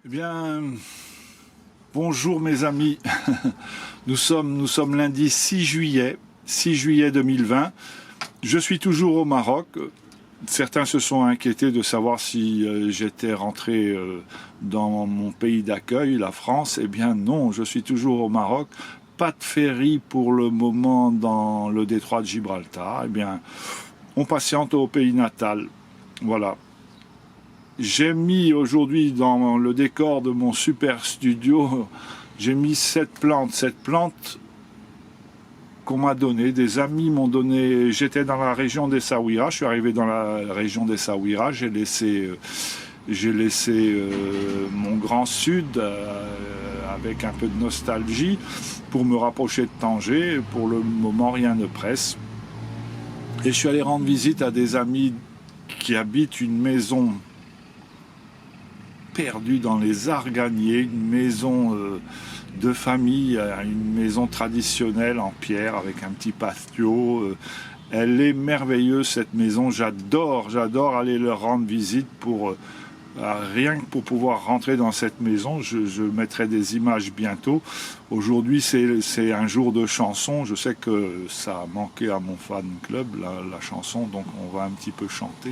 Eh bien, bonjour mes amis. Nous sommes lundi 6 juillet 2020. Je suis toujours au Maroc. Certains se sont inquiétés de savoir si j'étais rentré dans mon pays d'accueil, la France. Eh bien non, je suis toujours au Maroc. Pas de ferry pour le moment dans le détroit de Gibraltar. Eh bien, on patiente au pays natal. Voilà. J'ai mis aujourd'hui dans le décor de mon super studio, j'ai mis cette plante qu'on m'a donnée, des amis m'ont donné. J'étais dans la région d'Essaouira, je suis arrivé dans la région d'Essaouira, j'ai laissé mon grand sud avec un peu de nostalgie pour me rapprocher de Tanger. Pour le moment, rien ne presse. Et je suis allé rendre visite à des amis qui habitent une maison perdu dans les Arganiers, une maison de famille, une maison traditionnelle en pierre avec un petit patio. Elle est merveilleuse cette maison, j'adore aller leur rendre visite pour rien que pour pouvoir rentrer dans cette maison. Je mettrai des images bientôt. Aujourd'hui c'est un jour de chanson, je sais que ça a manqué à mon fan club la chanson, donc on va un petit peu chanter.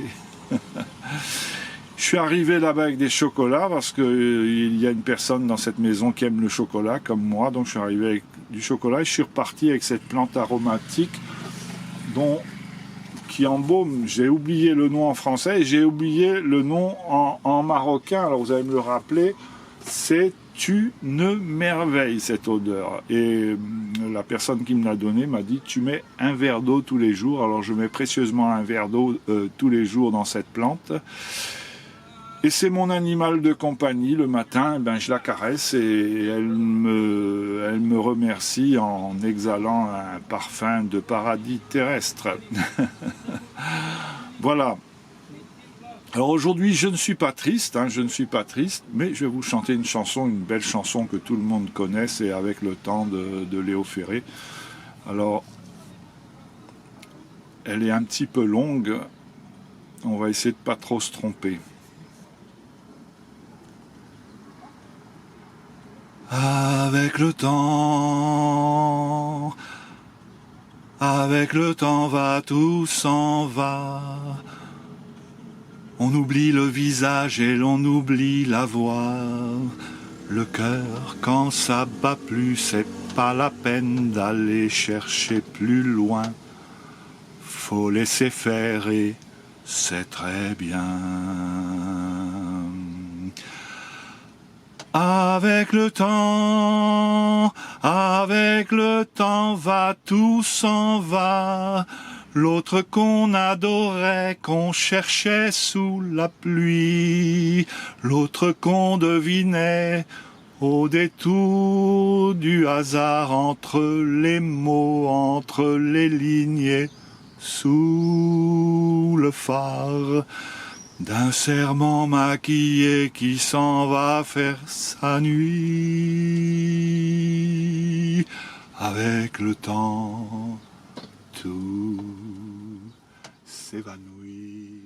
Je suis arrivé là-bas avec des chocolats parce qu'il y a une personne dans cette maison qui aime le chocolat comme moi, donc je suis arrivé avec du chocolat et je suis reparti avec cette plante aromatique qui embaume. J'ai oublié le nom en français et j'ai oublié le nom en marocain, alors vous allez me le rappeler. C'est une merveille cette odeur, et la personne qui me l'a donné m'a dit tu mets un verre d'eau tous les jours. Alors je mets précieusement un verre d'eau tous les jours dans cette plante. Et c'est mon animal de compagnie. Le matin, je la caresse et elle me remercie en exhalant un parfum de paradis terrestre. Voilà. Alors aujourd'hui, je ne suis pas triste, mais je vais vous chanter une chanson, une belle chanson que tout le monde connaît, c'est Avec le temps de Léo Ferré. Alors, elle est un petit peu longue, on va essayer de pas trop se tromper. Avec le temps va, tout s'en va. On oublie le visage et l'on oublie la voix. Le cœur, quand ça bat plus, c'est pas la peine d'aller chercher plus loin. Faut laisser faire et c'est très bien. Avec le temps va, tout s'en va. L'autre qu'on adorait, qu'on cherchait sous la pluie. L'autre qu'on devinait au détour du hasard, entre les mots, entre les lignes, sous le phare d'un serment maquillé qui s'en va faire sa nuit. Avec le temps, tout s'évanouit.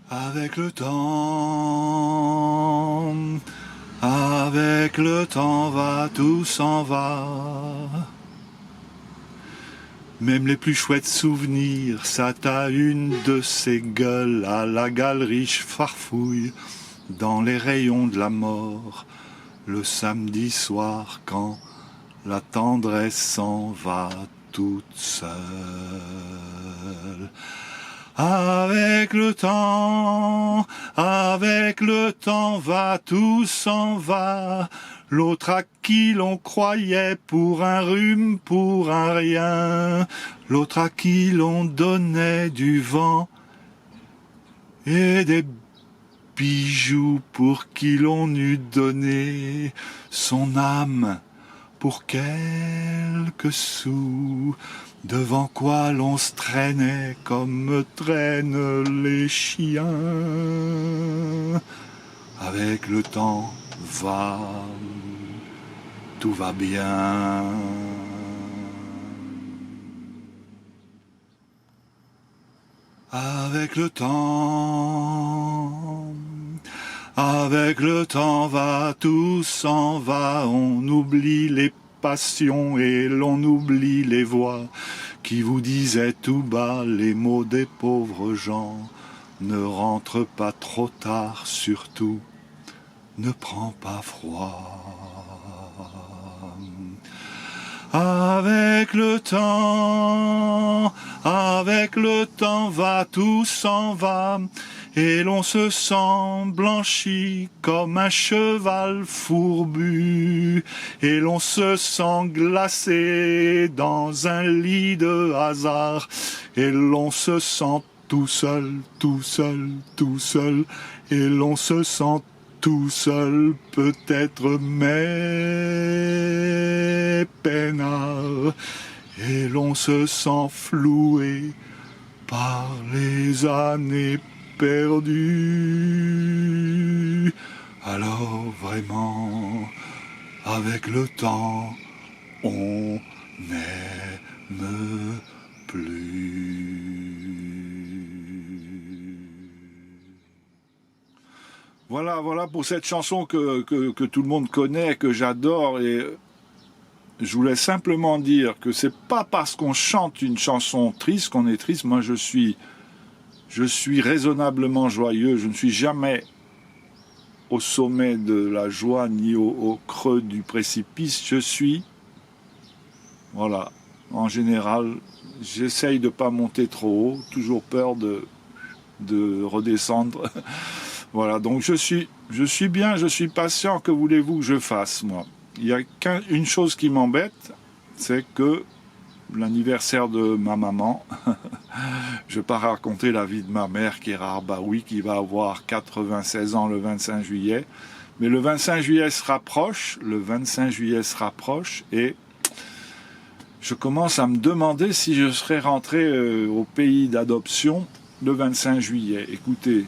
Avec le temps va, tout s'en va. Même les plus chouettes souvenirs, ça t'a une de ces gueules à la galerie farfouille dans les rayons de la mort, le samedi soir quand la tendresse s'en va toute seule. Avec le temps va, tout s'en va. L'autre à qui l'on croyait pour un rhume, pour un rien. L'autre à qui l'on donnait du vent et des bijoux, pour qui l'on eût donné son âme pour quelques sous. Devant quoi l'on se traînait comme traînent les chiens. Avec le temps va, tout va bien. Avec le temps Avec le temps va, tout s'en va, on oublie les passions et l'on oublie les voix qui vous disaient tout bas les mots des pauvres gens. Ne rentre pas trop tard, surtout, ne prends pas froid. Avec le temps va, tout s'en va, et l'on se sent blanchi comme un cheval fourbu, et l'on se sent glacé dans un lit de hasard, et l'on se sent tout seul, tout seul, tout seul, et l'on se sent tout seul, peut-être mais peinard, et l'on se sent floué par les années perdues. Alors vraiment, avec le temps, on n'aime plus. Voilà pour cette chanson que tout le monde connaît, que j'adore, et je voulais simplement dire que c'est pas parce qu'on chante une chanson triste qu'on est triste. Moi, je suis raisonnablement joyeux, je ne suis jamais au sommet de la joie ni au creux du précipice. Je suis, voilà, en général, j'essaye de pas monter trop haut, toujours peur de redescendre. Voilà, donc je suis bien, je suis patient, que voulez-vous que je fasse, moi? Il y a une chose qui m'embête, c'est que l'anniversaire de ma maman, je ne vais pas raconter la vie de ma mère qui est rare, bah oui, qui va avoir 96 ans le 25 juillet, mais le 25 juillet se rapproche, et je commence à me demander si je serais rentré au pays d'adoption le 25 juillet. Écoutez,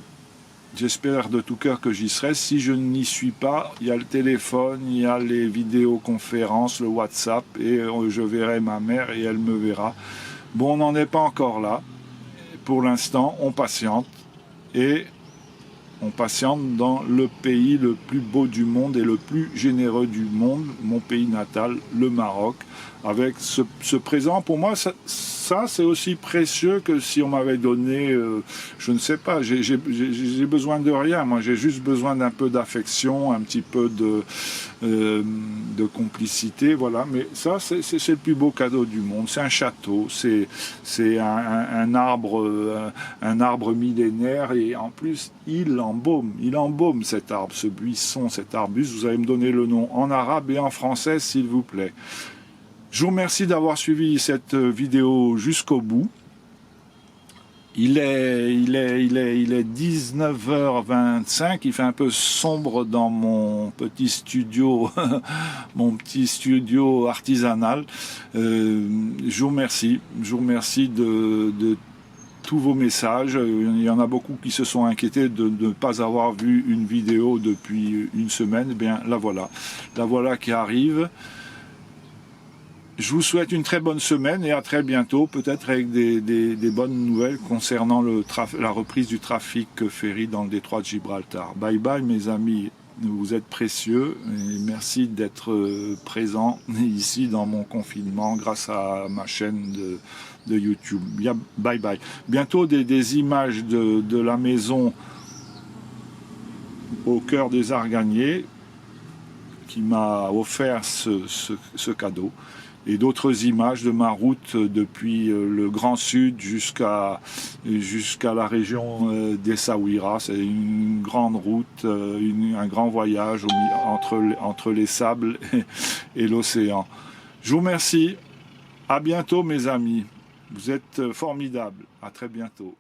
j'espère de tout cœur que j'y serai. Si je n'y suis pas, il y a le téléphone, il y a les vidéoconférences, le WhatsApp, et je verrai ma mère et elle me verra. Bon, on n'en est pas encore là. Pour l'instant, on patiente, et on patiente dans le pays le plus beau du monde et le plus généreux du monde, mon pays natal, le Maroc, avec ce présent. Pour moi, ça c'est aussi précieux que si on m'avait donné, je ne sais pas, j'ai besoin de rien, moi j'ai juste besoin d'un peu d'affection, un petit peu de complicité, voilà, mais ça c'est le plus beau cadeau du monde, c'est un château, c'est un arbre millénaire, et en plus il embaume cet arbre, ce buisson, cet arbuste. Vous allez me donner le nom en arabe et en français s'il vous plaît. Je vous remercie d'avoir suivi cette vidéo jusqu'au bout. Il est 19h25, il fait un peu sombre dans mon petit studio, artisanal. Je vous remercie de tous vos messages. Il y en a beaucoup qui se sont inquiétés de ne pas avoir vu une vidéo depuis une semaine. Eh bien, la voilà qui arrive. Je vous souhaite une très bonne semaine et à très bientôt, peut-être avec des bonnes nouvelles concernant la reprise du trafic ferry dans le détroit de Gibraltar. Bye bye mes amis, vous êtes précieux et merci d'être présents ici dans mon confinement grâce à ma chaîne de YouTube. Bye bye. Bientôt des images de la maison au cœur des Arganiers qui m'a offert ce cadeau. Et d'autres images de ma route depuis le Grand Sud jusqu'à la région d'Essaouira. C'est une grande route, un grand voyage entre les sables et l'océan. Je vous remercie. À bientôt mes amis. Vous êtes formidables. À très bientôt.